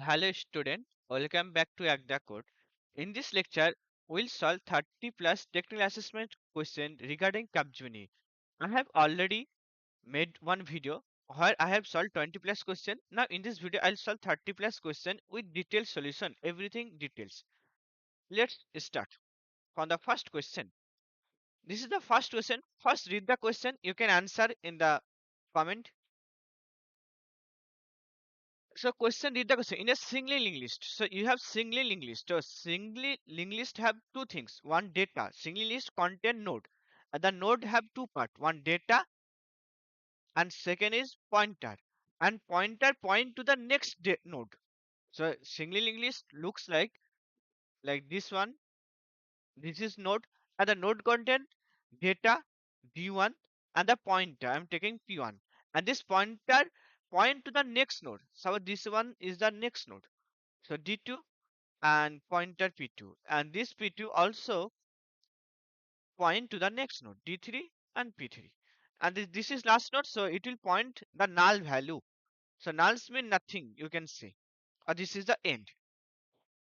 Hello student, welcome back to Agda Code. In this lecture, we'll solve 30 plus technical assessment question regarding Capgemini. I have already made one video where I have solved 20 plus question. Now in this video, I'll solve 30 plus question with detailed solution, everything details. Let's start. For the first question. This is the first question. First read the question. You can answer in the comment. So question, read the question in a singly linked list. So you have singly linked list. So singly linked list have two things. One data. Singly list contain node. And the node have two part. One data and second is pointer. And pointer point to the next node. So singly linked list looks like this one. This is node and the node content data v1 and the pointer. I'm taking p1 and this pointer point to the next node. So this one is the next node. So d2 and pointer p2 and this p2 also point to the next node d3 and p3 and this is last node, so it will point the null value. So nulls mean nothing, you can say, or this is the end.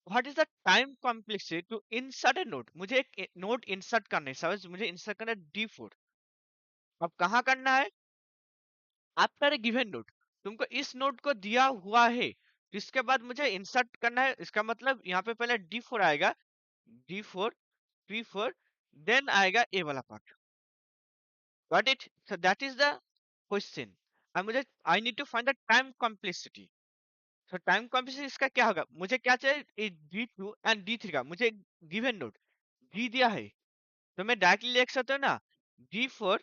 What is the time complexity to insert a node? मुझे एक node insert करना है, समझ, मुझे insert करना है d4. अब कहाँ करना है? आफ्टर ए गिवन नोड, तुमको इस नोड को दिया हुआ है, इसके बाद मुझे इंसर्ट करना है. इसका मतलब यहाँ पे पहले d4 आएगा, d4 p4, then आएगा ए वाला part. Got it? So that is the question. अब मुझे I need to find the time complexity. So time complexity इसका क्या होगा? मुझे क्या चाहिए? d2 and d3 का. मुझे गिवन नोड d दिया है, तो मैं डायरेक्टली लिख सकता हूँ ना, d4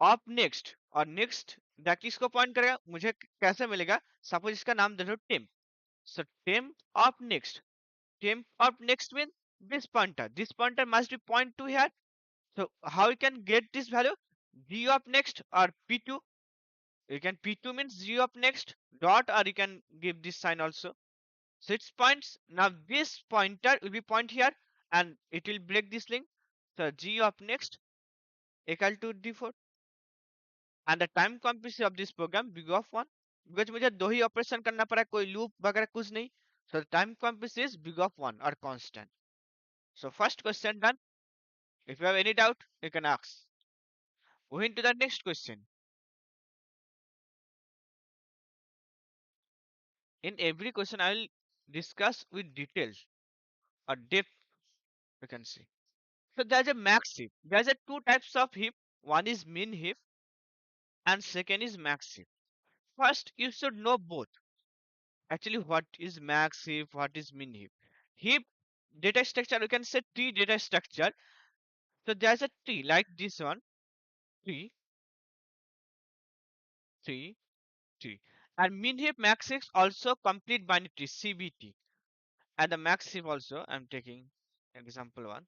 ऑफ नेक्स्ट, और नेक्स्ट डायरेक्टली इसको पॉइंट करेगा. मुझे कैसे मिलेगा? सपोज इसका नाम दे दो temp. So temp of next. Temp of next means this pointer. This pointer must be point to here. So how you can get this value? G of next or P2. You can P2 means G of next dot, or you can give this sign also. So it's points. Now this pointer will be point here and it will break this link. So G of next equal to D4. And the time complexity of this program big of 1. Because मुझे दो ही operation करना पड़ा, कोई loop वगैरह कुछ नहीं. So the time complexity is big of 1 or constant. So first question done. If you have any doubt, you can ask. Moving to the next question. In every question, I will discuss with details or depth, you can see. So there's a max heap. There's a two types of heap. One is min heap and second is max heap. First, you should know both. Actually, what is max heap, what is min heap? Heap data structure, you can say tree data structure. So there's a tree like this one, tree, tree, tree. And min heap max heap also complete binary tree, CBT. And the max heap also, I'm taking example one.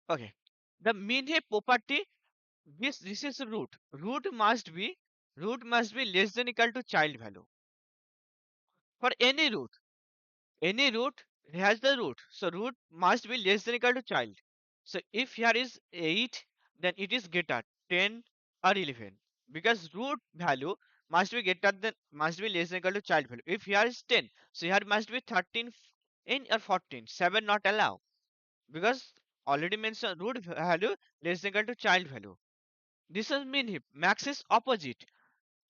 Okay. The min heap property, this is root. Root must be less than equal to child value. For any root has the root. So root must be less than equal to child. So if here is 8, then it is greater 10 or 11. Because root value must be less than equal to child value. If here is 10, so here must be 13 in or 14. 7 not allowed. Because already mentioned root value less than equal to child value. This is mean heap. Max is opposite.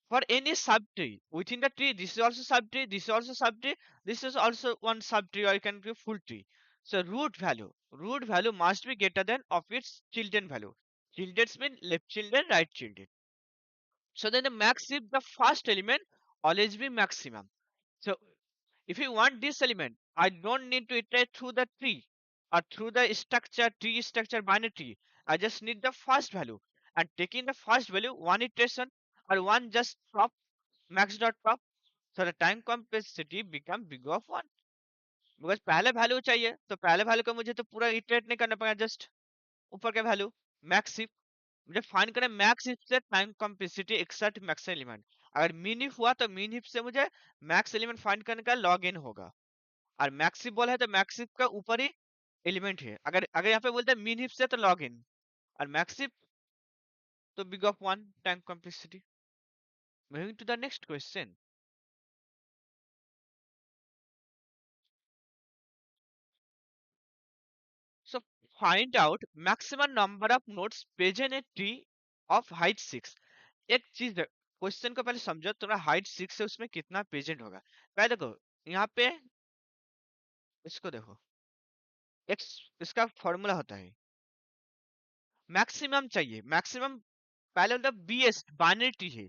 For any subtree within the tree, this is also subtree, this is also subtree, this is also one subtree, or you can do full tree. So root value must be greater than of its children value. Children mean left children, right children. So then the max if the first element always be maximum. So if you want this element, I don't need to iterate through the tree or through the structure, tree structure binary tree. I just need the first value, and taking the first value one iteration or one just top max dot top. So the time complexity become big of 1. Because पहले value चाहिए, तो पहले value को मुझे तो पूरा iterate नहीं करना पड़ेगा, जस्ट ऊपर के वैल्यू मैक्स इफ. मुझे फाइंड करना मैक्स इफ से time complexity exert max element. अगर मीन इफ हुआ तो मीन इफ से मुझे मैक्स एलिमेंट फाइंड करने का लॉग इन होगा. और मैक्स इफ बोला है तो मैक्स इफ का ऊपर ही एलिमेंट है. अगर अगर यहाँ पे बोलते हैं मीन इफ से तो लॉग इन, और मैक्स इफ तो big of 1 time complexity. Moving to the next question. Find out maximum number of nodes present in tree of height 6। एक चीज क्वेश्चन को पहले समझो, तुम्हारा हाइट 6 है, उसमें कितना प्रेजेंट होगा। पहले देखो यहाँ पे, इसको देखो, एक इसका फॉर्मूला होता है, मैक्सिमम चाहिए, मैक्सिमम। पहले मतलब बीएस बाइनरी ट्री है,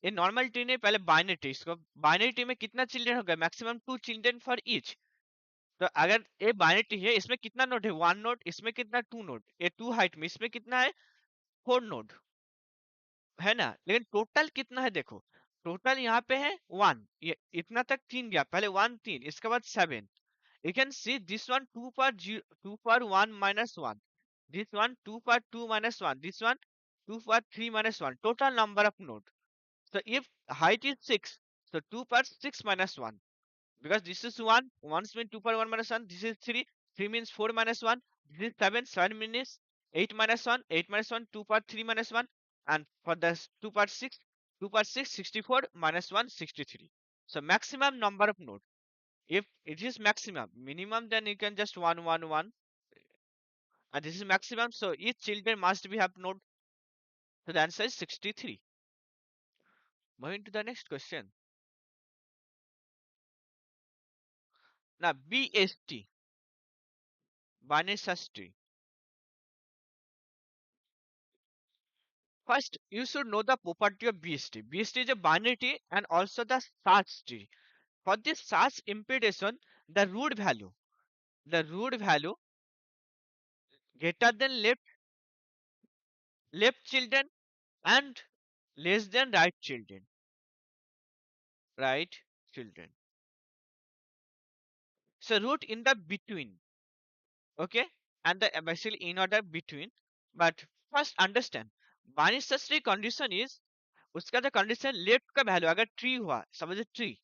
ये नॉर्मल ट्री नहीं, पहले बाइनरी ट्री। इसको बाइनरी ट्री में कितना चिल्ड्रन होगा, मैक्सिमम 2 चिल्ड्रन फॉर ईच। तो अगर ये बाइनरी ट्री है, इसमें कितना नोड है, 1 नोड, इसमें कितना 2 नोड, ये 2 हाइट में, इसमें कितना है 4 नोड, है ना। लेकिन टोटल कितना है देखो, टोटल यहाँ पे है 1, ये इतना तक 3 गया, पहले 1 3, इसके बाद 7। You can see this one 2 power 0, 2 power 1 minus 1. This one 2 power 2 minus 1. This one 2 power 3 minus 1. Total number of node. So if height is 6, so 2 power 6 minus 1. Because this is 1, 1 means 2 power 1 minus 1. This is 3, 3 means 4 minus 1. This is 7, 7 means 8 minus 1, 8 minus 1, 2 power 3 minus 1. And for the 2 power 6, 2 power 6, 64 minus 1, 63. So maximum number of node. If it is maximum, minimum, then you can just 1 1 1, and this is maximum, so each children must be have node. So the answer is 63. Moving to the next question. Now BST, binary search tree. First you should know the property of BST. BST is a binary tree and also the search tree. For this search impedance, the root value greater than left children and less than right children. So root in the between, okay, and the basically in order between. But first understand, binary search tree condition is, उसका जो condition left का value अगर tree हुआ, समझो tree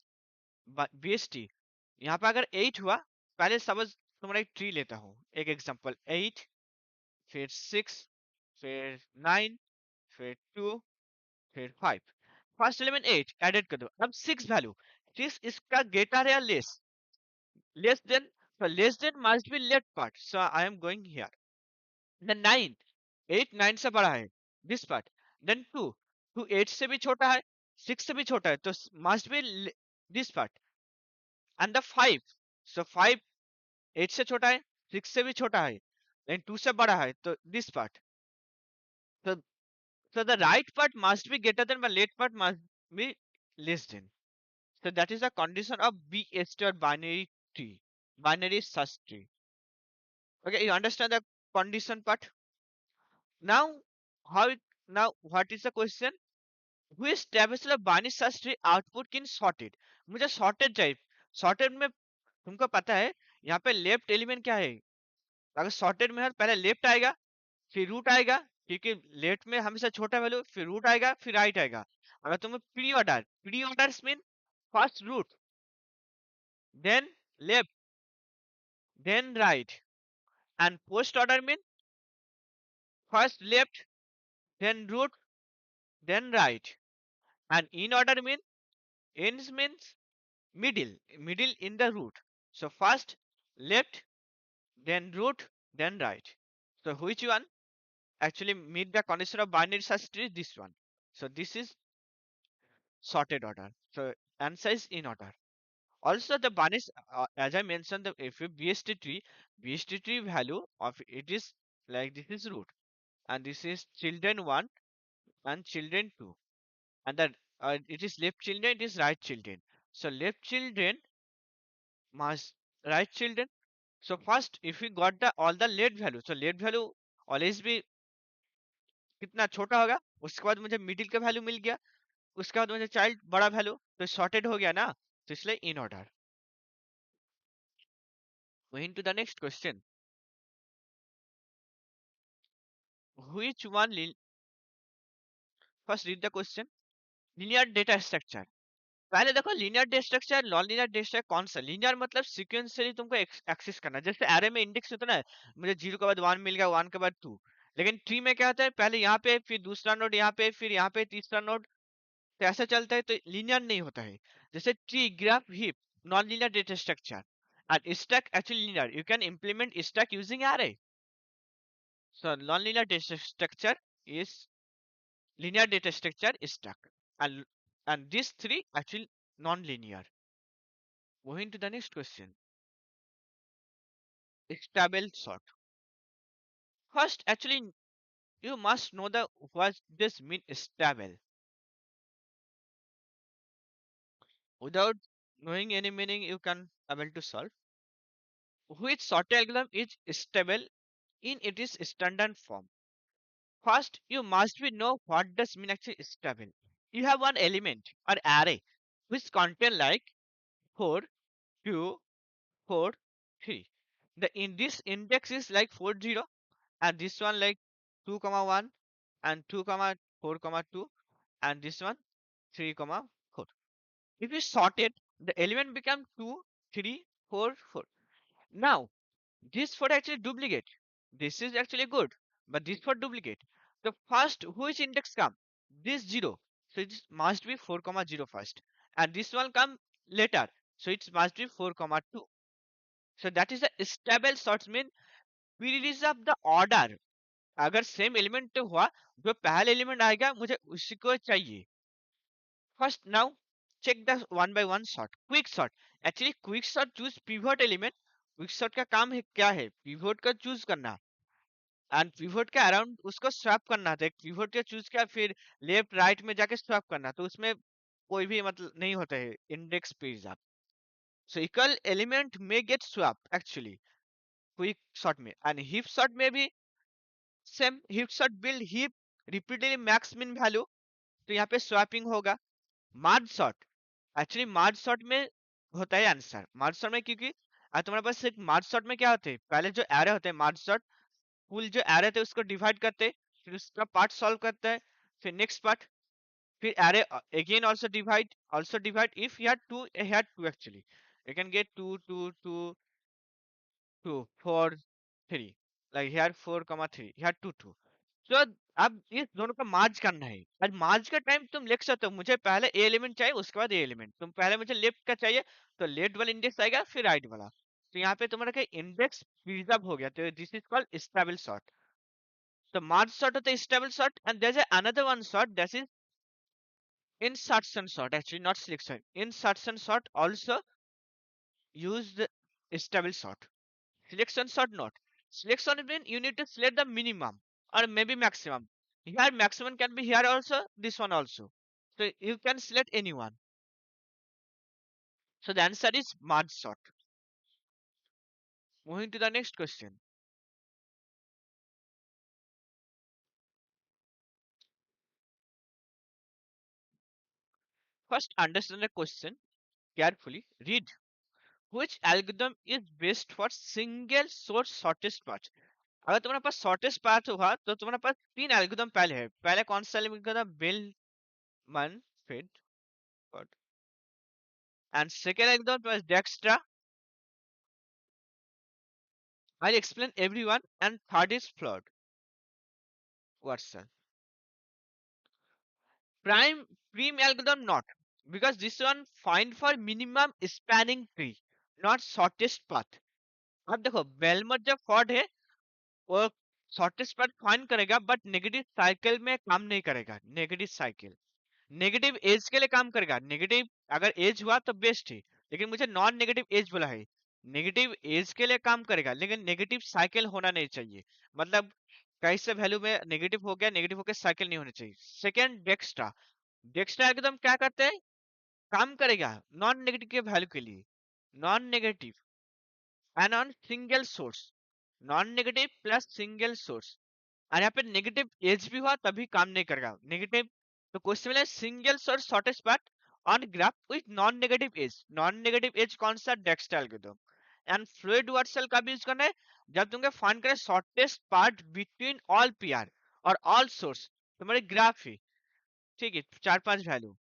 base tree, यहाँ पे अगर 8 हुआ, पहले समझ तुम्हारा एक ट्री लेता हूँ, एक एग्जांपल 8, फिर 6, फिर 9, फिर 2, फिर 5, फर्स्ट एलिमेंट 8 एडेड कर दो। अब 6 वैल्यू, 6 इसका ग्रेटर है या less than, so less than must be left part, so I am going here. Then 9, 8 9 से बड़ा है, this part. Then 2, 2 8 से भी छोटा है, 6 से भी छोटा है, तो must be this part. And the 5, so 5 8 से छोटा है, 6 से भी छोटा है, then 2 से बड़ा है, तो this part. So so the right part must be greater than, but left part must be less than. So that is the condition of BST or binary tree, binary search tree. Okay, you understand the condition part? Now, how it, now what is the question? Who established the binary search tree output in sorted? मुझे sorted चाहिए। sorted में तुमको पता है यहाँ पे left element क्या है, अगर sorted में है पहले लेफ्ट आएगा, फिर रूट आएगा, क्योंकि लेफ्ट में हमेशा छोटा वैल्यू, फिर रूट आएगा, फिर राइट आएगा। अगर तुम्हें pre order mean first root, then left, then right, and post order mean first left, then root, then right, and in order means middle in the root. So first left, then root, then right. So which one actually meet the condition of binary search tree? This one. So this is sorted order. So answer is in order. Also the binary, as I mentioned, the if you BST tree value of it is like this is root, and this is children 1 and children 2, and that it is left children, it is right children. So left children must right children. So first if we got the all the late value, so late value always be कितना छोटा होगा, उसके बाद मुझे middle का value मिल गया, उसके बाद मुझे चाइल्ड बड़ा वैल्यू, तो सॉर्टेड हो गया ना, तो इसलिए in order. Moving to the next question. Which one first read the question. Linear data structure. पहले देखो linear day structure, non linear day structure कौन सा। लीनियर मतलब सीक्वेंशियली तुमको एक्सेस करना, जैसे एरे में इंडेक्स होता है ना, मुझे 0 के बाद 1 मिल गया, 1 के बाद 2। लेकिन ट्री में क्या होता है, पहले यहाँ पे, फिर दूसरा नोड यहाँ पे, फिर यहाँ पे तीसरा नोड, तो ऐसा चलता है, तो लीनियर नहीं होता है। जैसे tree, graph, heap, non linear data structure. And stack actually linear, you can implement stack using array. So non-linear data structure is linear data structure is stuck, and these three actually non-linear. Moving to the next question, stable sort. First, actually, you must know the what this mean stable. Without knowing any meaning, you can able to solve. Which sorted algorithm is stable in its standard form? First, you must be know what does mean actually stable. You have one element or array which contain like 4, 2, 4, 3. The in this index is like 40 and this one like 2 comma 1 and 2 comma 4 comma 2 and this one 3 comma 4. If you sort it, the element become 2, 3, 4, 4. Now this 4 actually duplicate. This is actually good, but this 4 duplicate. The first which index come? This 0. So it must be 4 comma 0 first. And this one come later. So it must be 4 comma 2. So that is a stable sorts mean we release up the order. अगर same element हुआ जो पहला element आएगा मुझे उसी को चाहिए. First now check the one by one sort. Quick sort. Actually quick sort choose pivot element. Quick sort का काम है क्या है? Pivot का choose करना. एंड पिवोट के अराउंड उसको स्वैप करना था. एक पिवोट का चूज किया फिर लेफ्ट राइट में जाके स्वैप करना. तो उसमें कोई भी मतलब नहीं होता है इंडेक्स पेज आप. सो इक्वल एलिमेंट में get swap actually quick sort में. एंड हीप शॉट में भी same. Heap sort build heap repeatedly max min value. तो यहाँ पे स्वैपिंग होगा. Merge sort actually merge sort में होता है आंसर. मार्ज शॉट में क्योंकि तुम्हारे पास एक मार्ज शॉट में क्या होते हैं पहले जो एरे होते हैं मार्ज शॉट फुल जो एरे थे उसको डिवाइड करते. फिर उसका पार्ट सॉल्व करता है. फिर नेक्स्ट पार्ट. फिर array again also divide if he had two actually. You can get 2 2 2 2 4 3. Like here 4 comma 3 here 2 2. तो अब इस दोनों का मार्ज करना है. और मार्ज का टाइम तुम लिख सकते हो मुझे पहले ए एलिमेंट चाहिए उसके बाद ए एलिमेंट. तुम पहले मुझे लेफ्ट का चाहिए तो लेफ्ट वाला इंडेक्स आएगा फिर राइट वाला. तो यहाँ पे तुम्हारा इंडेक्स प्रिजर्व हो गया. तो this is called stable sort. The merge sort of the stable sort, and there's another one sort that is insertion sort. Actually, not selection. Insertion sort also use the stable sort. Selection sort not. Selection means you need to select the minimum or maybe maximum. Here maximum can be here also. This one also. So you can select anyone. So the answer is merge sort. Moving to the next question. First, understand the question carefully. Read. Which algorithm is best for single source shortest path? अगर तुम्हारे पास shortest path हुआ तो तुम्हारे पास तीन algorithm पहले है. पहले कौन सा algorithm? Bellman fit and second algorithm was Dijkstra. I'll explain everyone. And third is flawed. Watson. Prime Prime algorithm not, because this one find for minimum spanning tree, not shortest path. अब देखो बेलमर जब Ford है वो shortest path find करेगा but negative cycle में काम नहीं करेगा. नेगेटिव साइकिल नेगेटिव एज के लिए काम करेगा. नेगेटिव अगर एज हुआ तो बेस्ट है. लेकिन मुझे नॉन नेगेटिव एज बोला है. नेगेटिव एज के लिए काम करेगा लेकिन नेगेटिव साइकिल होना नहीं चाहिए. मतलब कहीं से वैल्यू में नेगेटिव होकर साइकिल नहीं होनी चाहिए. Second Dijkstra. डेक्स्ट्रा एकदम क्या करते हैं काम करेगा नॉन नेगेटिव के वैल्यू के लिए. Non negative and on single source. Non negative plus single source. और यहाँ पे नेगेटिव एज भी हुआ तभी काम नहीं करेगा नेगेटिव. तो क्वेश्चन में single source shortest path on graph with non negative edge. Non negative edge कौन सा? Dijkstra algorithm. And Floyd Warshall का भी यूज करना है जब तुमको फाइंड करें shortest path between all pair और ऑल सोर्स. तुम्हारे ग्राफ ही ठीक है चार पांच value.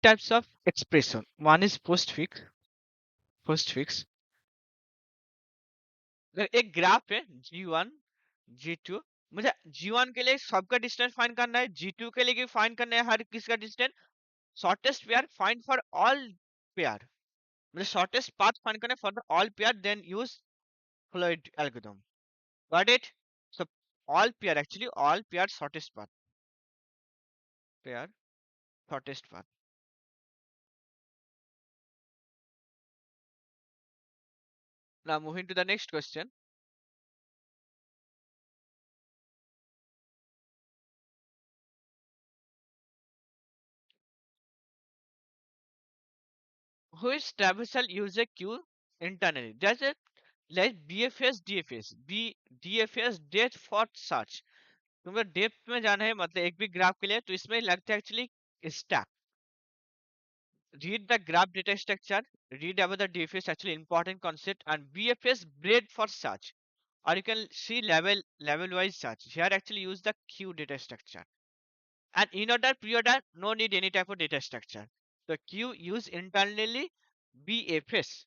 Types of expression. One is postfix. एक ग्राफ है G1 G2. मुझे G1 के लिए सबका डिस्टेंस फाइंड करना है. G2 के लिए भी फाइंड करना है हर किसका distance. Shortest pair find for all pair. मुझे शॉर्टेस्ट पाथ फाइंड करना है for the all pair. Then use Floyd algorithm. Got it? So all pair shortest path. Pair shortest path. Now moving to the next question. Which traversal use a queue internally? Does it like DFS DFS B DFS depth for search? तुमको depth में जाना है मतलब एक भी graph के लिए तो इसमें लगता है actually stack. Read the graph data structure. Read about the DFS actually important concept and BFS bread for search. Or you can see level wise search. Here actually use the queue data structure. And in order pre-order no need any type of data structure. The queue use internally BFS.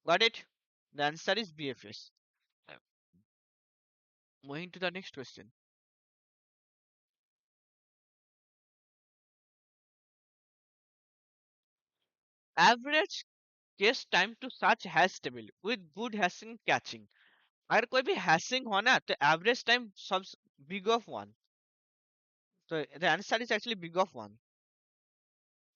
Got it? The answer is BFS. Uh, Moving to the next question. Average case time to search hash table with good hashing catching. अगर कोई भी hashing हो ना तो average time सब big of one. तो the answer is actually big of one.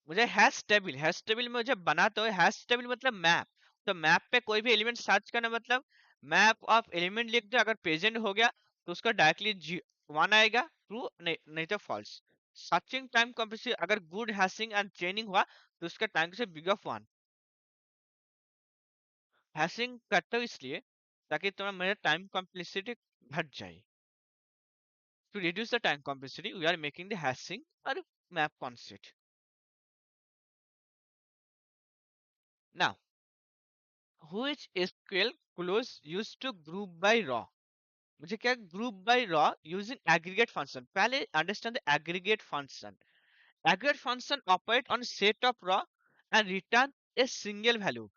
मुझे hash table में मुझे बनाते हुए हैश टेबल मतलब मैप. तो मैप पे कोई भी एलिमेंट सर्च करना मतलब मैप ऑफ एलिमेंट लिख दो. अगर प्रेजेंट हो गया तो उसका डायरेक्टली वन आएगा. ट्रू नहीं, नहीं तो फॉल्स. सर्चिंग टाइम कॉम्प्लेक्सिटी अगर गुड हैशिंग एंड चेनिंग हुआ तो उसका टाइम से बिग ऑफ वन. हैशिंग करते हो इसलिए ताकि तुम्हारा मेरा टाइम कॉम्प्लेक्सिटी घट जाए. To reduce the time complexity, we are making the hashing or map concept. Now, which SQL clause used to group by raw? मुझे क्या group by raw using aggregate function. पहले understand the aggregate function. Aggregate function operate on set of raw and return a single value.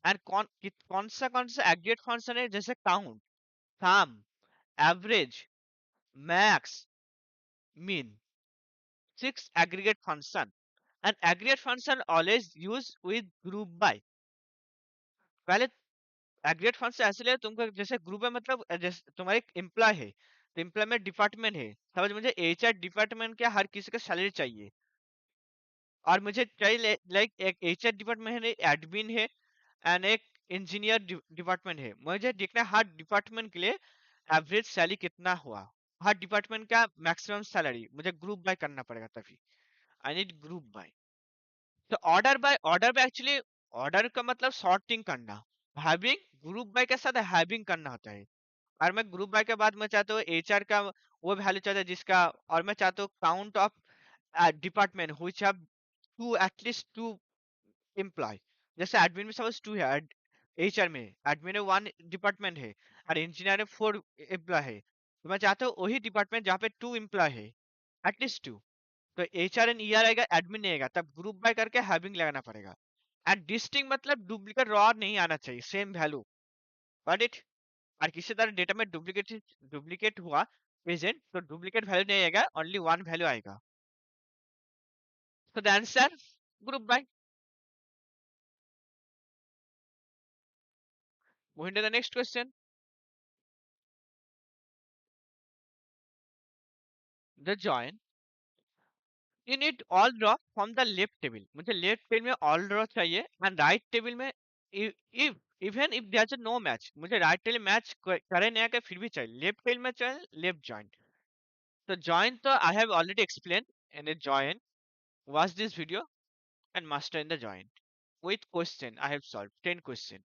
And कौन सा aggregate function है जैसे count, sum, average, max, mean. Six aggregate function. And aggregate function always use with group by. पहले aggregate fund से ऐसे ले तुमको जैसे ग्रुप है मतलब जैसे तुम्हारे एक एम्प्लॉय है तो एम्प्लॉय में डिपार्टमेंट है. समझ मुझे एचआर डिपार्टमेंट के हर किसी का सैलरी चाहिए. और मुझे चाहिए लाइक एक एचआर डिपार्टमेंट है, एडमिन है एंड एक इंजीनियर डिपार्टमेंट है. मुझे देखना है हर डिपार्टमेंट के लिए एवरेज सैलरी कितना हुआ. हर डिपार्टमेंट का मैक्सिमम सैलरी मुझे ग्रुप बाय करना पड़ेगा तभी. I need group by. तो ऑर्डर बाय एक्चुअली ऑर्डर का मतलब सॉर्टिंग करना. हैविंग ग्रुप बाय के साथ हैविंग करना होता है. और मैं ग्रुप बाय के बाद मैं चाहता हूँ एचआर का वो वैल्यू चाहता है जिसका. और मैं चाहता हूँ count of department which have two at least two employ. जैसे एडमिन में सपोज टू है, एचआर में एडमिन में वन डिपार्टमेंट है और इंजीनियर में फोर एम्प्लॉय है. तो मैं चाहता हूँ वही डिपार्टमेंट जहाँ पे टू एम्प्लॉय है, एटलीस्ट टू. तो एचआर एंड ईआर आएगा, एडमिन नहीं आएगा, तब ग्रुप बाय करके हैविंग लगाना पड़ेगा. एंड डिस्टिंग मतलब डुप्लीकेट रॉ नहीं आना चाहिए, सेम वैल्यू. Got it? और किसी तरह डेटा में डुप्लीकेट डुप्लीकेट हुआ प्रेजेंट तो डुप्लीकेट वैल्यू नहीं आएगा, ओनली वन वैल्यू आएगा. So the answer group by. Moving to the next question. The join. You need all draw from the left table. मुझे लेफ्ट टेबल में all draw चाहिए and right table में if even if there's a no match मुझे right table match करे नहीं आके फिर भी चाहिए. लेफ्ट टेबल में चाहिए लेफ्ट जॉइन. तो जॉइन तो I have already explained in a join. Watch this video and master in the join. With question I have solved 10 question.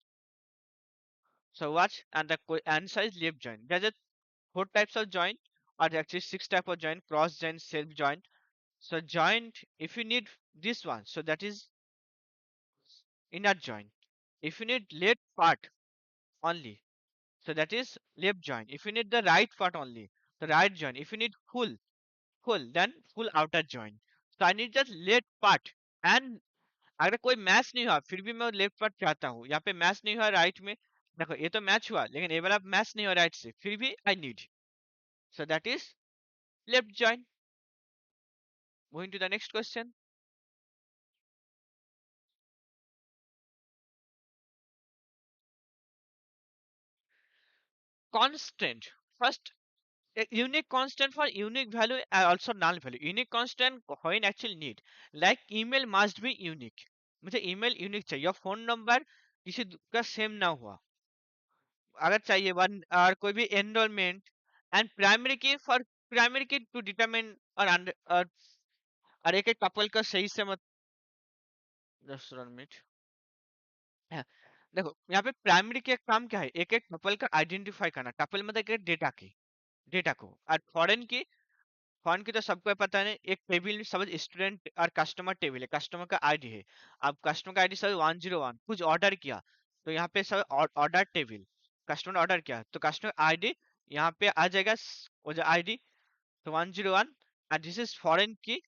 So watch and the answer is left join. There's a four types of join or actually six type of join: cross join, self join. So join if you need this one, so that is inner join. If you need left part only, so that is left join. If you need the right part only, the right join. If you need full then full outer join. So I need just left part. And अगर कोई match नहीं हुआ फिर भी मैं left part चाहता हूँ. यहाँ पे मैच नहीं हुआ राइट में. देखो ये तो मैच हुआ लेकिन ये वाला मैच नहीं हुआ राइट से, फिर भी I need. So that is left join. Moving to the next question. constant. First, a unique constant for unique value and also null value. Unique constant coin actually need. Like email must be unique. मुझे email unique चाहिए. Phone number किसी का same ना हुआ. अगर चाहिए one और कोई भी एनरोलमेंट एंड प्राइमरी की फॉर प्राइमरी की टू डिटरमिन और एक एक कपल का सही से मत. Just one minute. देखो यहाँ पे प्राइमरी के काम क्या है, एक एक कपल का आइडेंटिफाई करना. कपल मतलब एक डेटा की डेटा को. और फॉरेन की तो सबको पता है. एक टेबल समझ स्टूडेंट और कस्टमर टेबल है, कस्टमर का आईडी है. अब कस्टमर का आईडी सब 101 कुछ ऑर्डर किया, तो यहाँ पे सब ऑर्डर टेबल. कस्टमर ने ऑर्डर किया तो कस्टमर आईडी यहाँ पे आ जाएगा. वो जो आईडी तो 101 and this is foreign key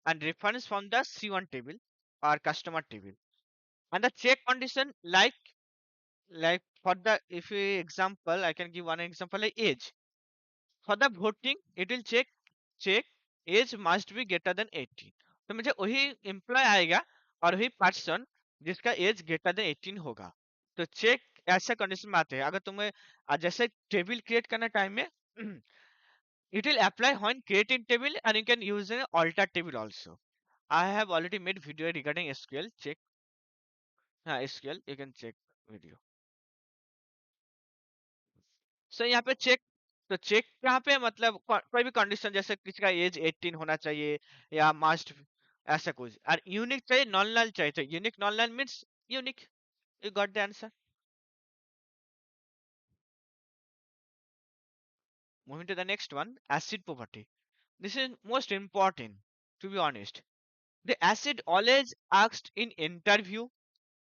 and reference from the C1 table or customer table. And the check condition like for the if we example I can give one example like age. For the voting it will check age must be greater than 18. तो मुझे वही employ आएगा और वही person जिसका as greater than 18 होगा. तो check ऐसे कंडीशन में आते हैं. अगर तुम्हें जैसे टेबल क्रिएट करना टाइम में it will apply when creating table and you can use an alter table also. I have already made video regarding SQL. Check. SQL you can check video. So यहाँ पे check. तो check यहाँ पे मतलब कोई भी condition जैसे किसी का एज 18 होना चाहिए या मस्ट ऐसा कुछ. और यूनिक चाहिए नॉन नल चाहिए. तो unique non null means unique. You got the answer. Moving to the next one, acid poverty. This is most important, to be honest. The acid always asked in interview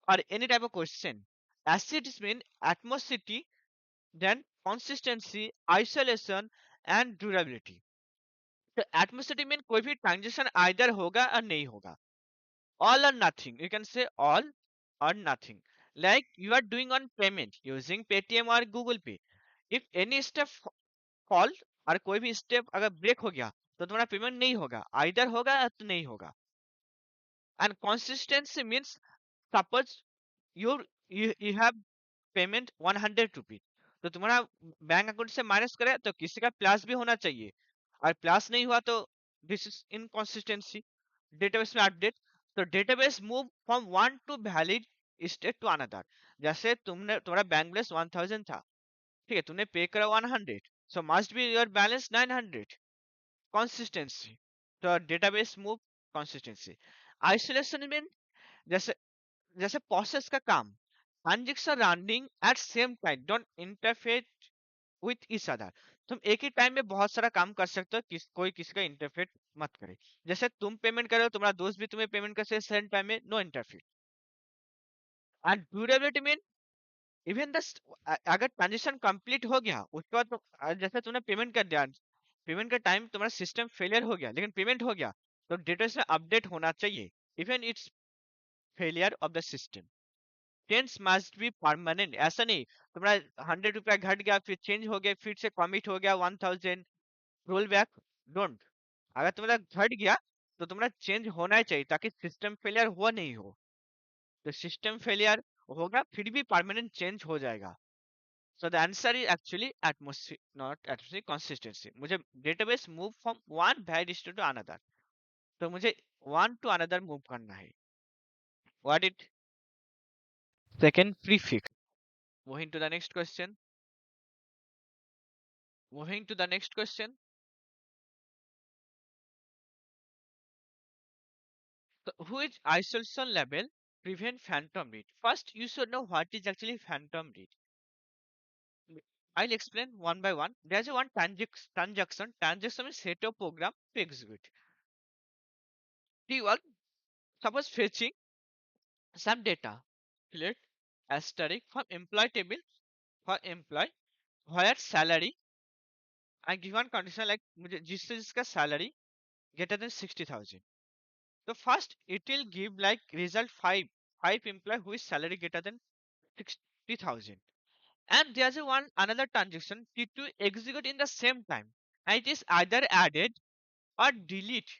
or any type of question. Acids mean atmosity, then consistency, isolation, and durability. तो atmosity mean कोई भी transaction either होगा और नहीं होगा. All or nothing. You can say all or nothing. Like you are doing on payment using Paytm or Google Pay. If any step fall और कोई भी स्टेप अगर ब्रेक हो गया तो तुम्हारा पेमेंट नहीं होगा, आइदर होगा या तो नहीं होगा. And consistency means suppose you have payment 100 rupees, तो तुम्हारा बैंक अकाउंट से माइनस करे तो किसी का प्लस भी होना चाहिए. और प्लस नहीं हुआ तो दिस इज इनकॉन्सिस्टेंसी. डेटाबेस में अपडेट. तो database move from one to valid state to another. जैसे तुम्हारा बैंक बैलेंस 1000 था, ठीक है, तुमने पे करा 100, सो must be your balance 900. Consistency. तो डेटाबेस मूव कंसिस्टेंसी. आइसोलेशन में जैसे जैसे प्रोसेस का काम. Transaction running at same time don't interfere with each other. तुम एक ही टाइम में बहुत सारा काम कर सकते हो, कोई किसी का इंटरफेयर मत करे. जैसे तुम पेमेंट कर रहे हो, तुम्हारा दोस्त भी तुम्हें पेमेंट कर सकते सेम टाइम में, no interfere. And durability mean even the अगर ट्रांजेक्शन कंप्लीट हो गया उसके बाद जैसे तुमने पेमेंट कर दिया, पेमेंट का टाइम तुम्हारा सिस्टम फेलियर हो गया लेकिन पेमेंट हो गया, तो डेटा में अपडेट होना चाहिए even it's failure of the system. Change must be permanent. ऐसा नहीं तुम्हारा 100 रुपया घट गया फिर चेंज हो गया फिर से कमिट हो गया 1000 रोल बैक. डोंट. अगर तुम्हारा घट गया तो तुम्हारा चेंज होना ही चाहिए ताकि सिस्टम फेलियर हुआ नहीं हो. तो सिस्टम फेलियर होगा फिर भी परमानेंट चेंज हो जाएगा. So the answer is actually atmosphere, not atmosphere, consistency. मुझे database move from one valid state to another. तो मुझे one to another move करना है. What it? Second prefix. Moving to the next question. Moving to the next question. So which isolation level prevent phantom read? First, you should know what is actually phantom read. I'll explain one by one. There's a one transaction. Transaction is set of program to execute. T1, suppose fetching some data. Select asterisk from employee table for employee where salary. I give one condition like मुझे जिससे जिसका salary greater than 60,000. So first it will give like result five employee who is salary greater than 60,000. And there's a one another transaction T2 execute in the same time. And it is either added or delete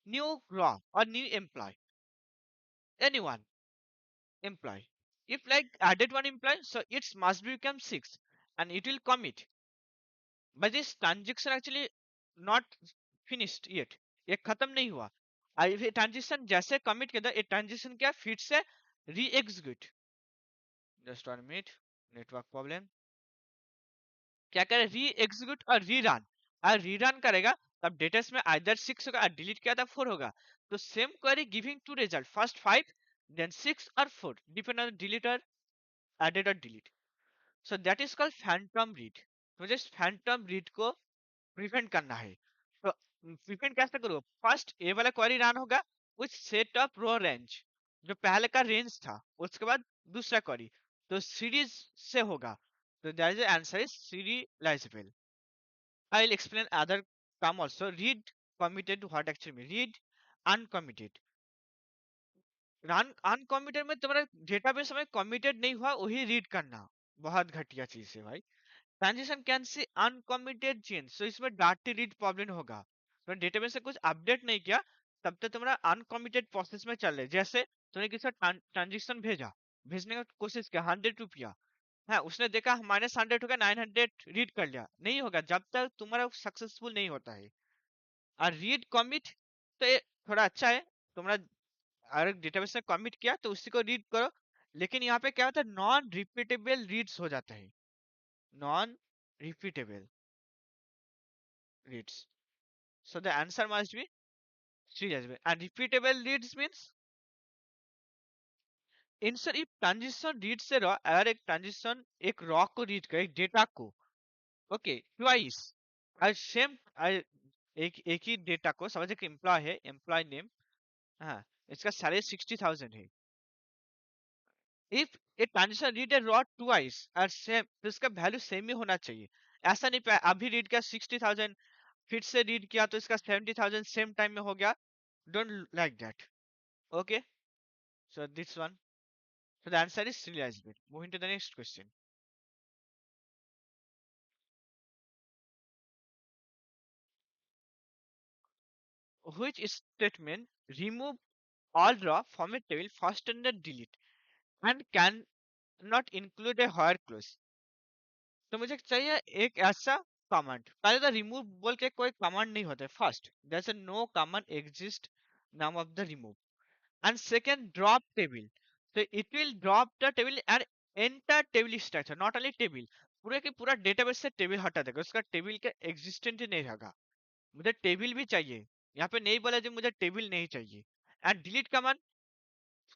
new raw or new employee. Anyone employee. If like added one employee, so it must become 6. and it will commit. But this transaction actually not finished yet. ये खत्म नहीं हुआ. ये transaction जैसे commit किया था, ये transaction क्या फिर से री execute. Just 1 minute, network problem. क्या करे, री एग्जीक्यूट और री रन. और री रन करेगा तब डेटास में आइदर 6 होगा, डिलीट किया था 4 होगा. तो same query giving two result, first 5 then 6 और 4 डिपेंड ऑन डिलीट और एडेड और delete. So that is called phantom read. मुझे फैंटम रीड को प्रिवेंट करना है. तो प्रिवेंट कैसे करो, फर्स्ट ए वाला क्वेरी रन होगा with set of row range, जो पहले का रेंज था. उसके बाद दूसरा क्वेरी तो सीरीज से होगा. तो that is answer is serializable. I'll explain other term also. Read committed, what actually mean? Read uncommitted. Run uncommitted में तुम्हारा डेटाबेस में कमिटेड नहीं हुआ वही रीड करना. बहुत घटिया चीज है भाई. Transition can see uncommitted change, so इसमें डाटा रीड प्रॉब्लम होगा. तो डेटाबेस से कुछ अपडेट नहीं किया तब तक तुम्हारा अनकमिटेड प्रोसेस में चल रहे. जैसे तुमने किसी ट्रांजेक्शन भेजा, भेजने का कोशिश किया 100 रुपया. हाँ, उसने देखा -100 हो गया, 900 रीड कर लिया. नहीं होगा जब तक तुम्हारा सक्सेसफुल नहीं होता है. और रीड कमिट तो ये थोड़ा अच्छा है. तुम्हारा अगर डेटाबेस में कमिट किया तो उसी को रीड करो. लेकिन यहाँ पे क्या होता है, नॉन रिपीटेबल रीड्स हो जाता है. Non repeatable reads. So the answer must be serializable. And repeatable reads means insert if transition reads से रॉ, अगर एक ट्रांजिशन एक रॉ को रीड करे, डेटा को, ओके ट्वाइस और सेम एक ही डेटा को, समझ एक एम्प्लॉय है, एम्प्लॉय नेम, हाँ, इसका सैलरी 60,000 है. If a transition read A raw twice और सेम, तो इसका वैल्यू सेम ही होना चाहिए. ऐसा नहीं पाया अभी रीड किया 60,000, फिर से रीड किया तो इसका 70,000 सेम टाइम में हो गया. Don't like that. Okay, so this one. So the answer is serializable. Moving to the next question. Which statement remove all raw from a table faster than delete and can not include a where clause? तो मुझे चाहिए एक ऐसा command. पहले तो remove बोल के कोई कमांड नहीं होता है. First there is no command exist नाम of the remove. And second, drop table. So it will drop the table and enter table structure, not only table. पूरे के पूरा डेटाबेस से टेबल हटा देगा, उसका टेबल का एग्जिस्टेंट ही नहीं रहेगा. मुझे टेबल भी चाहिए. यहाँ पे नहीं बोला जो मुझे टेबल नहीं चाहिए. एंड डिलीट कमांड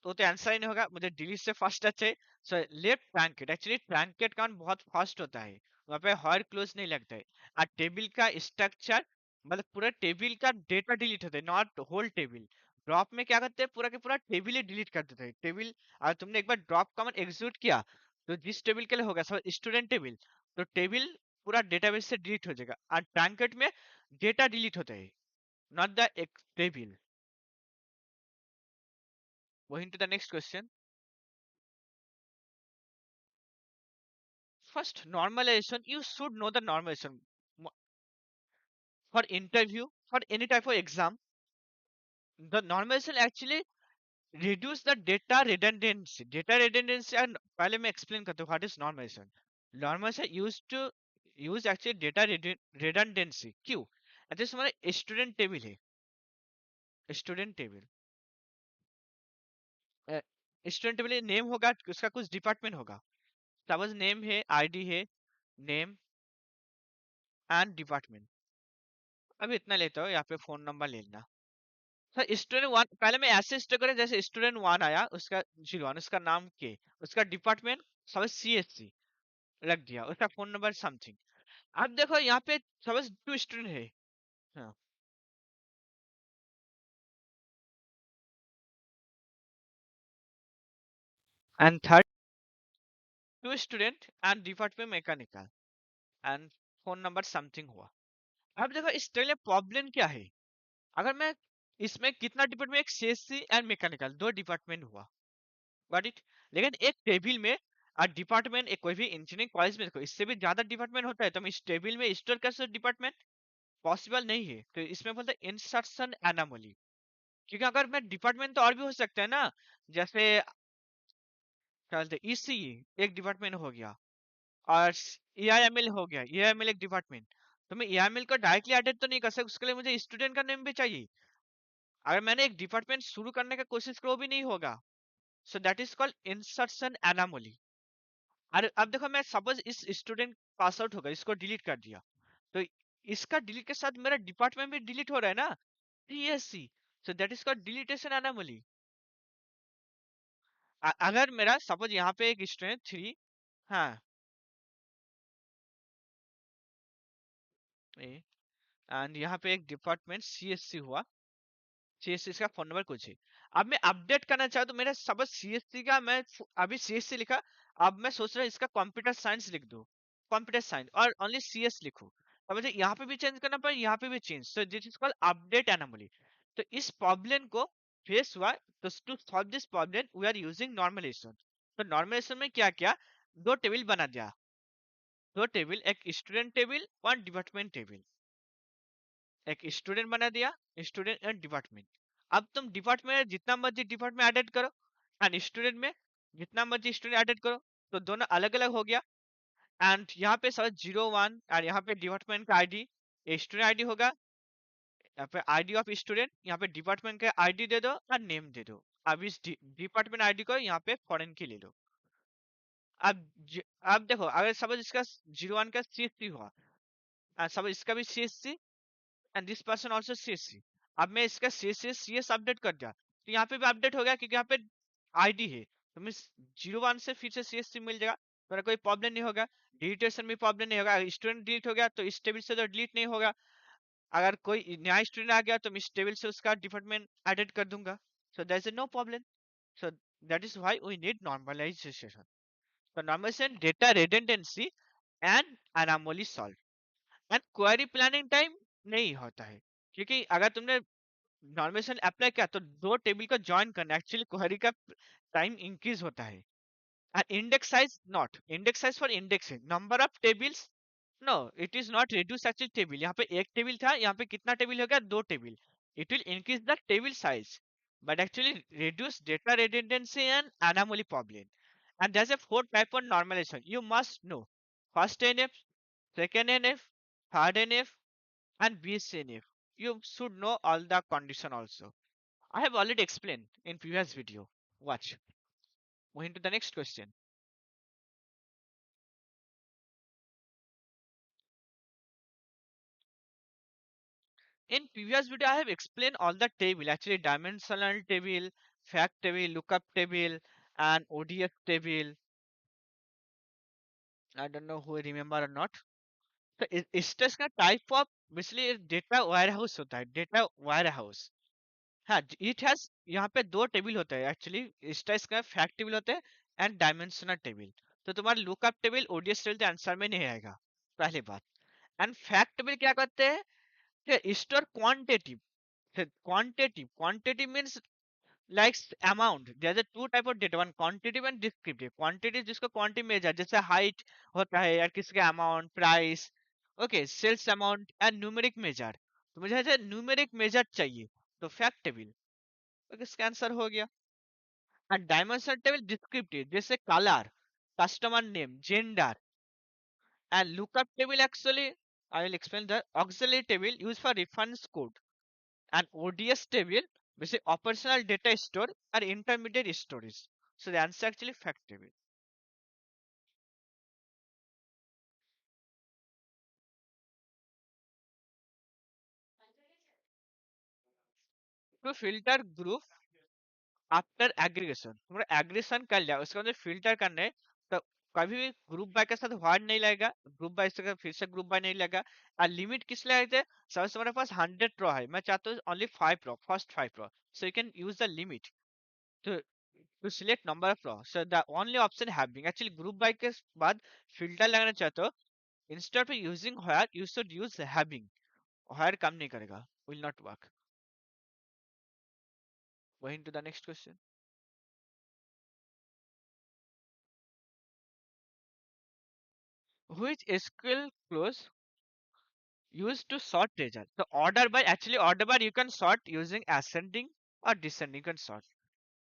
तो आंसर ही नहीं होगा. मुझे डिलीट से फर्स्ट अच्छे. सो लेफ्ट ट्रैंकेट, एक्चुअली ट्रैंकेट कमांड बहुत फास्ट होता है, वहाँ पे हर क्लोज नहीं लगता है. और टेबल का स्ट्रक्चर मतलब पूरा टेबल का डेटा डिलीट होता है, नॉट होल टेबल. ड्रॉप में क्या करते हैं, पूरा के पूरा टेबल ही डिलीट कर देते हैं. टेबल और तुमने एक बार ड्रॉप कमांड एग्जीक्यूट किया तो जिस टेबल के लिए होगा सब स्टूडेंट टेबल, तो टेबल पूरा डेटाबेस से डिलीट हो जाएगा. और ट्रैंकेट में डेटा डिलीट होता है, not the table. Going to the next question. First, normalization. You should know the normalization. For interview, for any type of exam, the normalization actually reduce the data redundancy. Data redundancy, and पहले मैं explain करता हूँ what is normalization. Normalization used to use actually data redundancy. क्यों? जैसे हमारा student table है, student table, student table name होगा, उसका कुछ डिपार्टमेंट होगा. सपोज नेम है, आईडी है, नेम एंड डिपार्टमेंट. अभी इतना लेता हूँ, यहाँ पे फोन नंबर ले लेना. सर स्टूडेंट वन पहले मैं ऐसे स्टोर करें जैसे स्टूडेंट वन आया, उसका 01, उसका नाम के, उसका डिपार्टमेंट समझ CSC रख दिया, उसका फोन नंबर समथिंग. अब देखो यहाँ पे समझ 2 स्टूडेंट है. हाँ. And third 2 student and department mechanical and phone number something हुआ. अब देखो इस टेबल में प्रॉब्लम क्या है. अगर मैं इसमें कितना डिपार्टमेंट, एक CSC एंड मैकेनिकल 2 डिपार्टमेंट हुआ, गॉट इट. लेकिन एक टेबल में डिपार्टमेंट, एक कोई भी इंजीनियरिंग कॉलेज में देखो इससे भी ज्यादा डिपार्टमेंट होता है, तो हम इस टेबल में स्टोर कर सकते डिपार्टमेंट, पॉसिबल नहीं है. तो इसमें बोलते हैं इंसर्शन एनोमली. क्योंकि अगर मैं डिपार्टमेंट तो और भी हो सकता है ना, जैसे क्या बोलते हैं ECE एक डिपार्टमेंट हो गया, और EIML हो गया, EIML एक डिपार्टमेंट। तो मैं EIML को डायरेक्टली एडिट तो नहीं कर सकता, उसके लिए मुझे स्टूडेंट का नेम भी चाहिए। अगर मैंने एक डिपार्टमेंट शुरू करने का कोशिश करो भी नहीं होगा। So that is called insertion anomaly. और अब देखो, मैं सपोज इस स्टूडेंट पास आउट होगा, इसको डिलीट कर दिया, तो इसका डिलीट के साथ मेरा डिपार्टमेंट भी डिलीट हो रहा है ना, TSC। So that is called deletion anomaly. अगर मेरा सपोज यहाँ पे एक स्टूडेंट 3, हाँ, एंड यहाँ पे एक डिपार्टमेंट CSC हुआ, CSC का फोन नंबर कुछ है। अब मैं अपडेट करना चाहूँ तो मेरा सपोज CSC का, मैं अभी CSC लिखा, अब मैं सोच रहा हूँ इसका कंप्यूटर साइंस लिख दूँ, कंप्यूटर साइंस, और ओनली CS लिखूँ, तो मुझे यहाँ पे भी चेंज करना पड़े, यहाँ पे भी change. So this is called update anomaly. तो इस प्रॉब्लम को फेस हुआ, तो to solve this problem we are using normalization. तो नॉर्मलाइजेशन में क्या किया, दो टेबल बना दिया, दो टेबल, एक student table, one department table. एक स्टूडेंट बना दिया, स्टूडेंट एंड डिपार्टमेंट। अब तुम डिपार्टमेंट में जितना मर्जी डिपार्टमेंट ऐड करो, एंड स्टूडेंट में जितना मर्जी स्टूडेंट ऐड करो, तो दोनों अलग अलग हो गया। एंड यहाँ पे सब 0 1, और यहाँ पे डिपार्टमेंट का आईडी, स्टूडेंट आईडी होगा, यहाँ पे आईडी ऑफ स्टूडेंट, यहाँ पे डिपार्टमेंट का आईडी दे दो और नेम दे दो। अब इस डिपार्टमेंट आईडी को यहाँ पे फॉरेन की ले लो। अब अब देखो, अगर सपोज इसका 0 1 का CSC हुआ, सपोज इसका भी CSC, and this person also CSC। अब मैं इसका CS अपडेट कर दिया, तो यहाँ पे भी अपडेट हो गया, क्योंकि यहाँ पे आईडी है, तो मैं 0 1 से फिर से CSC मिल जाएगा, मेरा कोई प्रॉब्लम नहीं होगा। डिलीटेशन में प्रॉब्लम नहीं होगा, स्टूडेंट डिलीट हो गया तो इस टेबल से तो डिलीट नहीं होगा। अगर कोई नया स्टूडेंट आ गया तो मैं इस टेबल से उसका डिपार्टमेंट एडिट कर दूंगा। So that is no problem. So that is why we need normalization. तो normalization data redundancy and anomaly solve. And query planning time नहीं होता है, क्योंकि अगर तुमने नॉर्मेशन अप्लाई किया तो दो टेबल को ज्वाइन करना, एक्चुअली क्वेरी का टाइम इंक्रीज होता है। And index size, not index size for indexing number of tables, no, it is not reduce actually table. यहाँ पे एक टेबल था, यहाँ पे कितना टेबल हो गया, दो table. It will increase the table size, but actually reduce data redundancy and anomaly problem. And there's a four type of normalization you must know: first NF, second NF, third NF, and BCNF. You should know all the condition also. I have already explained in previous video. Watch. Moving to the next question. In previous video, I have explained all the table. Actually, dimensional table, fact table, lookup table, and ODS table. I don't know who remember or not. तो stress का type of basically data wire house होता है, data wire house. हाँ, it has, यहाँ पे दो table होते हैं एक्चुअली, स्ट्रेस का फैक्ट टेबल होते हैं एंड डायमेंशनल टेबल। तो तुम्हारा लुकअप टेबल ओडीएस टेबल तो आंसर में नहीं आएगा, पहली बात। एंड फैक्ट टेबल क्या करते हैं कि store quantity, quantity means like amount. There's a two type of data, one quantitative and descriptive. Quantity जिसको quantity measure, जैसे height होता है, या किसी का amount, price, okay, sales amount and numeric measure। तो मुझे ऐसे numeric measure चाहिए, तो fact table, okay, इसका आंसर हो गया। and dimension table descriptive, जैसे color, customer name, gender। and lookup table actually, I will explain the auxiliary table used for reference code। and ODS table, which is operational data store or intermediate storage. So the answer actually fact table. To filter group after aggregation, तुम्हारा aggregation कर लिया, उसके बाद filter करने, तो कभी भी group by के साथ वर्ड नहीं लगेगा, ग्रुप बाय से फिर से ग्रुप बाय नहीं लगेगा। और लिमिट किस लिए रहते हैं, सपोज तुम्हारे पास 100 रो है, मैं चाहता हूँ only 5 row, first 5 row, so you can use the limit to select number of rows. So the only option having, actually group by के बाद filter लगाना चाहते हो, instead of using where, you should use having। where काम नहीं करेगा, will not work। Going to the next question. Which SQL clause used to sort result? So order by, actually order by you can sort using ascending or descending, you can sort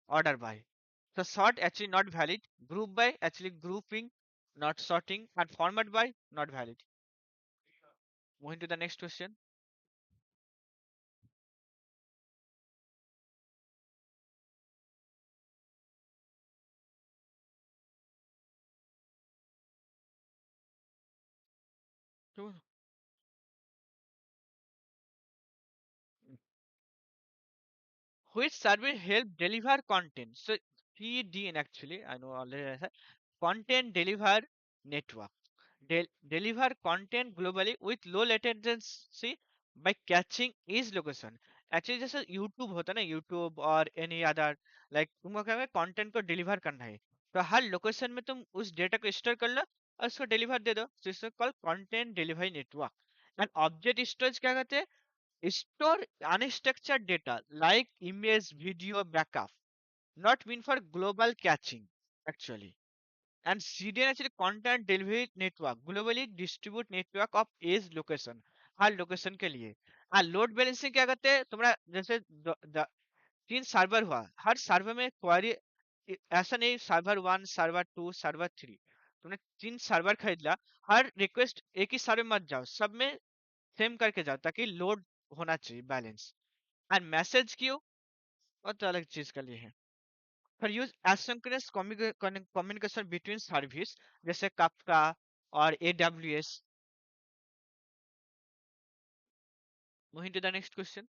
order by। So sort actually not valid, group by actually grouping, not sorting, and format by not valid. Moving to the next question. So, which service help deliver content? So CDN actually, I know already. I said content deliver network. Deliver content globally with low latency by catching each location. Actually जैसे YouTube होता है ना, YouTube और any other, like तुमको क्या है, content को deliver करना है, तो हर लोकेशन में तुम उस डेटा को स्टोर कर लो और उसको डिलीवर दे दो, तो इसको call content delivery network. And object storage क्या कहते हैं, store unstructured data like image video backup, not meant for global caching actually. And CDN actually content delivery network, globally distribute network of edge location, her location के लिए. हाँ, load balancing क्या करते हैं तुम्हारा, जैसे 3 सर्वर हुआ, हर सर्वर में क्वेरी, ऐसा नहीं सर्वर 1 सर्वर 2 सर्वर 3, तुमने 3 सर्वर खरीद लिया, हर रिक्वेस्ट एक ही सर्वर मत जाओ, सब में सेम करके जाओ ताकि लोड होना चाहिए बैलेंस. एंड मैसेज क्यों, और तो अलग चीज के लिए है. For use asynchronous communication between service जैसे Kafka और AWS. Moving to the next question.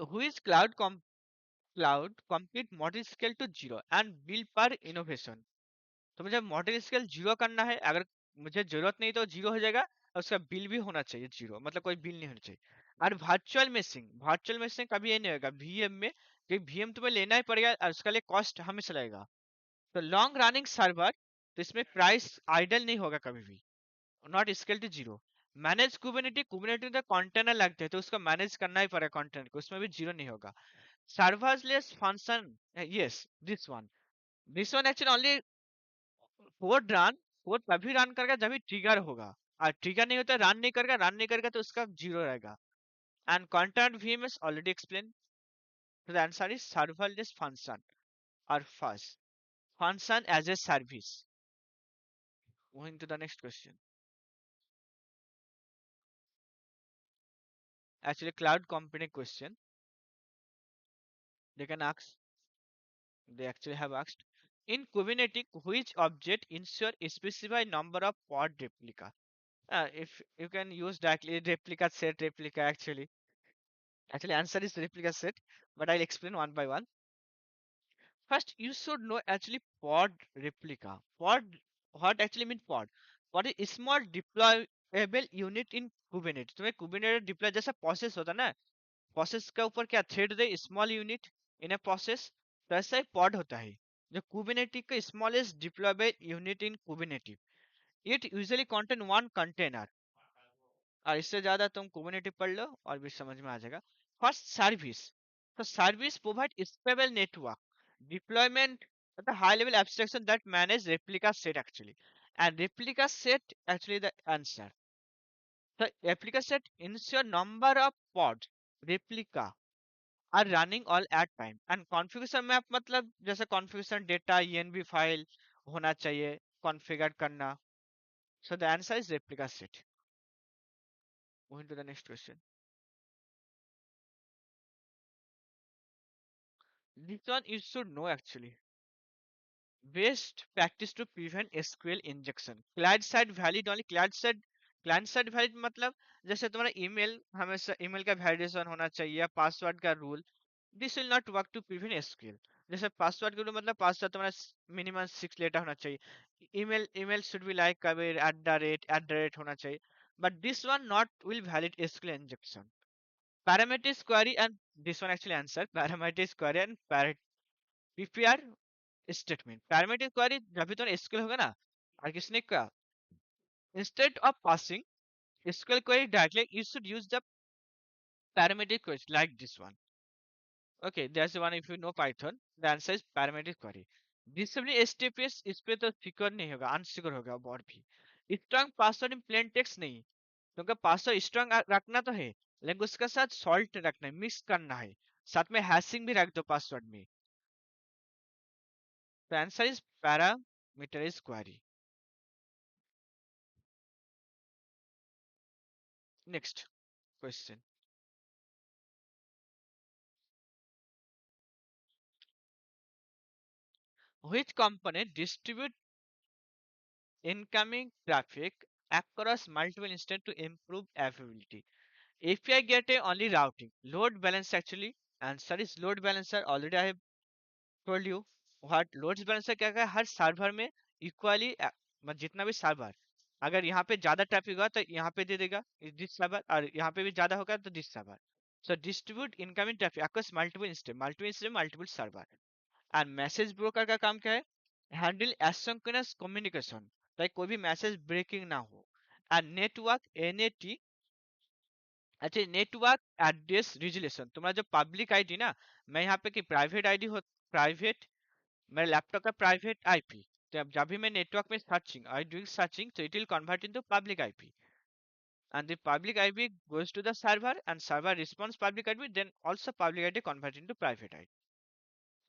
Who is cloud complete model scale to zero and bill per innovation. तो मुझे मॉडल स्केल जीरो करना है, अगर मुझे जरूरत नहीं तो जीरो हो जाएगा, और उसका बिल भी होना चाहिए जीरो, मतलब कोई बिल नहीं होना चाहिए. और वर्चुअल मेशिंग कभी ये नहीं होगा वीएम में, क्योंकि वीएम तुम्हें लेना ही पड़ेगा और उसका लिए कॉस्ट हमेशा लगेगा. तो लॉन्ग रनिंग सर्वर, तो इसमें प्राइस आइडल नहीं होगा कभी भी, not scale to zero. Manage Kubernetes तो कंटेनर लगते हैं तो उसको मैनेज करना ही पड़ेगा कंटेनर को, उसमें भी जीरो नहीं होगा. Serverless function, yes, this one actually only code run, code तभी रन करेगा जब भी ट्रिगर होगा, और ट्रिगर नहीं होता रन नहीं करेगा तो उसका जीरो रहेगा. And container VMs already explain. तो the answer is serverless function और first function as a service. Moving to the next question. Actually, cloud computing question. They can ask. They actually have asked. In Kubernetes, which object ensure a specified number of pod replica? If you can use directly replica set replica actually answer is replica set, but I'll explain one by one. First, you should know actually pod replica. What actually mean pod? Pod is small deployable unit in Kubernetes. तुम्हें Kubernetes deploy जैसा process होता है ना, process के ऊपर क्या thread they, small unit in a process, तो ऐसा ही पॉड होता है जो कुबरनेटिव का smallest deployable unit in Kubernetes. It usually contain one container. और इससे ज्यादा तुम कुबरनेटिव पढ़ लो और भी समझ में आ जाएगा. फर्स्ट सर्विस, तो service provide stable network deployment, मतलब high level abstraction that manage replica set actually. And replica set actually the answer. The replica set ensure number of pods replica are running all at time. And configuration map मतलब जैसे configuration data env file होना चाहिए configure करना. So the answer is replica set. Moving to the next question. This one you should know actually. Best practice to prevent SQL injection. Client side valid only. Client side valid मतलब जैसे तुम्हारा email, हमेशा email का validation होना चाहिए या password का rule. This will not work to prevent SQL. जैसे पासवर्ड के रूल मतलब पासवर्ड तुम्हारा मिनिमम 6 लेटर होना चाहिए. Email should be like Kabir @@ होना चाहिए. But this one not will valid SQL injection. Parameter query and this one actually answer parameter query and PPR statement. Parameter query जब भी तुम्हारा एसक्यूएल होगा ना, और किसने का, instead of passing SQL query directly you should use the parameter query like this one. Okay, that's the one. If you know Python, the answer is parametric query. Disabling HTTPS इस पे तो secure नहीं होगा, unsecure होगा बहुत भी. Strong password इन plain text नहीं, क्योंकि पासवर्ड स्ट्रांग रखना तो है, लेकिन उसके साथ सॉल्ट रखना है, मिक्स करना है, साथ में हैशिंग भी रख दो पासवर्ड में। तो answer is parameter is query. Next question, which component distribute incoming traffic across multiple instances to improve availability? API gateway only routing. Load balancer actually. Answer is load balancer. Already I have told you what load balancer क्या है, हर server में equally मतलब जितना भी server, अगर यहाँ पे ज्यादा ट्रैफिक होगा तो यहाँ पे दे देगा दिस सर्वर, और यहाँ पे भी ज्यादा होगा तो this server. So distribute incoming traffic across multiple server. And message broker का काम क्या है, हैंडल एसिंक्रोनस कम्युनिकेशन, ताकि कोई भी मैसेज ब्रेकिंग ना हो। एंड नेटवर्क एनएटी, अच्छा नेटवर्क एड्रेस रिजोल्यूशन, तुम्हारा जो पब्लिक आईडी ना, मैं यहाँ पे कि प्राइवेट आईडी हो, प्राइवेट, मेरे लैपटॉप का प्राइवेट आईपी, तो अब जब भी मैं नेटवर्क में searching I doing searching, so it will convert into public IP, and the public IP goes to the server and server responds public IP, then also public ID convert into private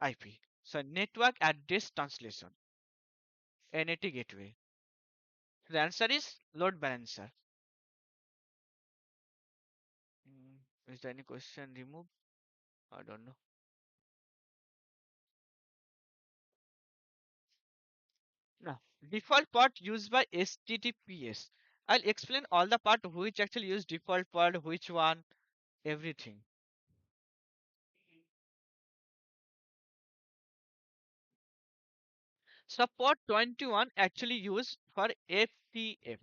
IP. So network address translation, NAT gateway. The answer is load balancer. Is there any question removed? I don't know. No. Default port used by HTTPS. I'll explain all the part which actually use default port, which one, everything. So port 21 actually used for FTF,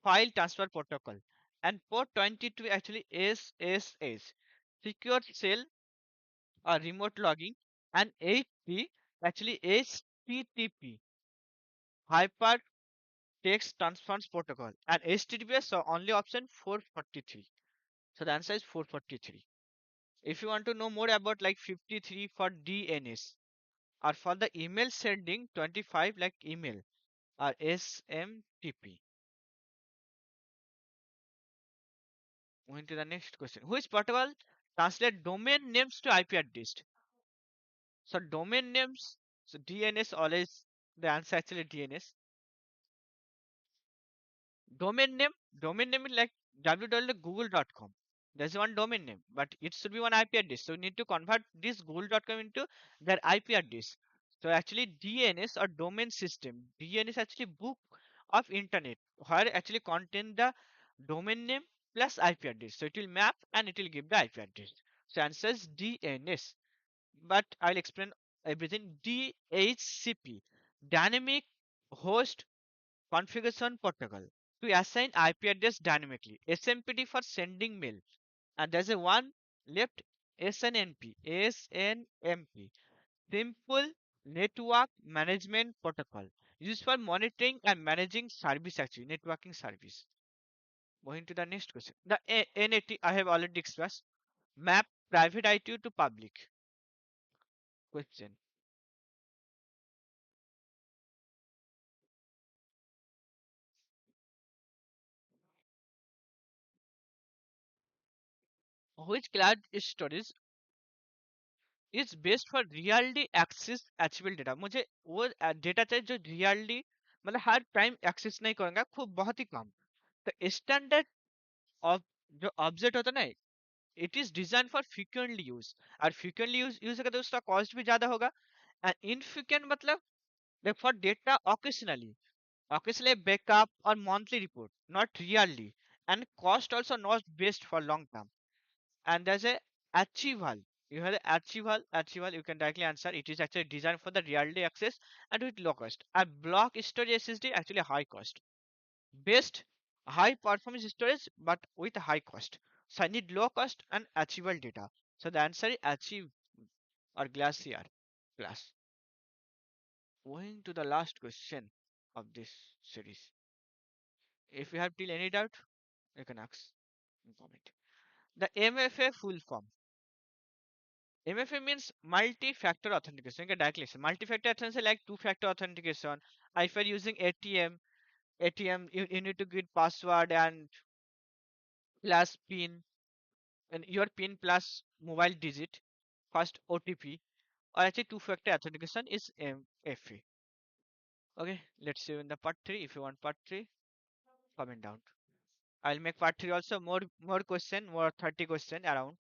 file transfer protocol, and port 22 actually SSH, secure shell or remote logging, and 80 actually HTTP, hyper text transfer protocol, and HTTPS, so only option 443. So the answer is 443. If you want to know more about like 53 for DNS, or for the email sending 25 like email or SMTP. Moving to the next question. Which protocol translate domain names to IP address? So domain names, so DNS always the answer actually DNS. Domain name is like www.google.com. There's one domain name, but it should be one IP address. So we need to convert this google.com into their IP address. So actually DNS or domain system, DNS actually book of internet, where actually contain the domain name plus IP address. So it will map and it will give the IP address. So answer is DNS. But I'll explain everything. DHCP, Dynamic Host Configuration Protocol, to assign IP address dynamically. SMPD for sending mail. And there's a one left, SNMP. SNMP, Simple Network Management Protocol, used for monitoring and managing service actually, networking service. Moving to the next question. The NAT I have already expressed. Map private IP to public. Question. Which cloud storage is best for really accessible data? मुझे वो data चाहिए जो really मतलब हर time access नहीं करूंगा, खूब बहुत ही कम। तो स्टैंडर्ड ऑफ जो ऑब्जेक्ट होता है ना, it is design for frequently use, और फ्रीक्वेंटली यूज होगा तो उसका कॉस्ट भी ज्यादा होगा। एंड इनफ्रीक्वेंट मतलब for data occasionally, occasionally backup or monthly report, not really, and cost also not best for long term. And there's a archival. You have the archival. You can directly answer. It is actually designed for the real-day access and with low cost. A block storage SSD actually high cost. Best high performance storage but with a high cost. So I need low cost and archival data. So the answer is archive or glacier class. Going to the last question of this series. If you have till any doubt, you can ask in comment. The MFA full form. MFA means multi-factor authentication. You can directly say multi-factor authentication like two-factor authentication. If you're using ATM, you need to give password and plus pin. and your PIN plus mobile digit, first OTP, or actually two-factor authentication is MFA. Okay, let's see you in the part 3. If you want part 3, comment down. I'll make part 3 also, more question, more 30 question around.